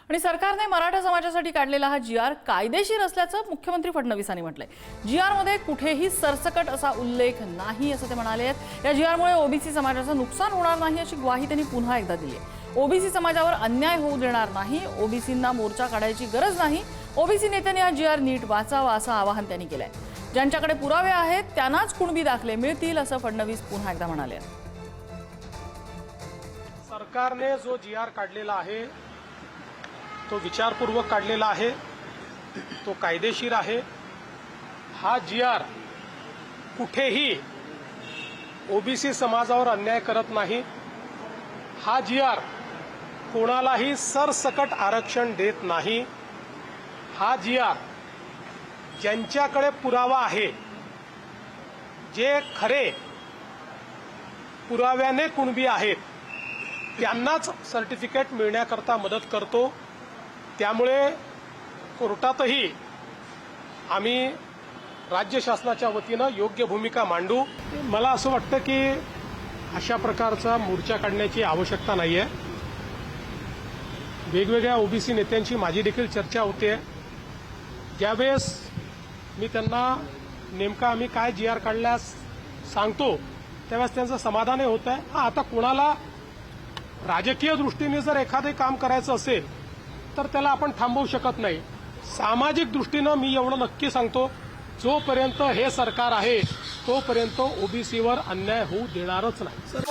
आणि सरकारने मराठा समाजासाठी काढलेला हा जी आर कायदेशीर असल्याचं मुख्यमंत्री फडणवीसांनी म्हटलंय। जी आर मध्ये कुठेही सरसकट असा उल्लेख नाही असं ते म्हणाले आहेत। या जी आर मुळे ओबीसी समाजाचं नुकसान होणार नाही अशी ग्वाही त्यांनी पुन्हा एकदा दिली आहे। ओबीसी समाजावर अन्याय होऊ देणार नाही, ओबीसींना मोर्चा काढायची गरज नाही। ओबीसी नेत्यांनी हा जी आर नीट वाचावा असं आवाहन त्यांनी केलंय। ज्यांच्याकडे पुरावे आहेत त्यांनाच कुणबी दाखले मिळतील असं फडणवीस पुन्हा एकदा म्हणाले। सरकारने जो जी आर काढलेला आहे तो विचारपूर्वक काढलेला आहे, तो कायदेशीर आहे। हा जी आर कुठेही ओबीसी समाजावर अन्याय करत नाही। हा जी आर कोणालाही सरसकट आरक्षण देत नाही। हा जी आर ज्यांच्याकडे पुरावा आहे, जे खरे पुराव्याने कुणबी आहेत, त्यांनाच सर्टिफिकेट मिळण्याकरता मदत करतो। त्यामुळे कोर्टातही आम्ही राज्य शासनाच्या वतीनं योग्य भूमिका मांडू। मला असं वाटतं की अशा प्रकारचा मोर्चा काढण्याची आवश्यकता नाहीये। वेगवेगळ्या ओबीसी नेत्यांची माझी देखील चर्चा होते। ज्यावेळेस मी त्यांना नेमका आम्ही काय जी आर काढल्यास सांगतो त्यावेळेस त्यांचं समाधान होत आहे। आता कोणाला राजकीय दृष्टीने जर एखादे काम करायचं असेल तर त्याला आपण थांबवू शकत नाही। सामाजिक दृष्टीनं मी एवढं नक्की सांगतो, जोपर्यंत हे सरकार आहे तोपर्यंत ओबीसीवर अन्याय होऊ देणारच नाही।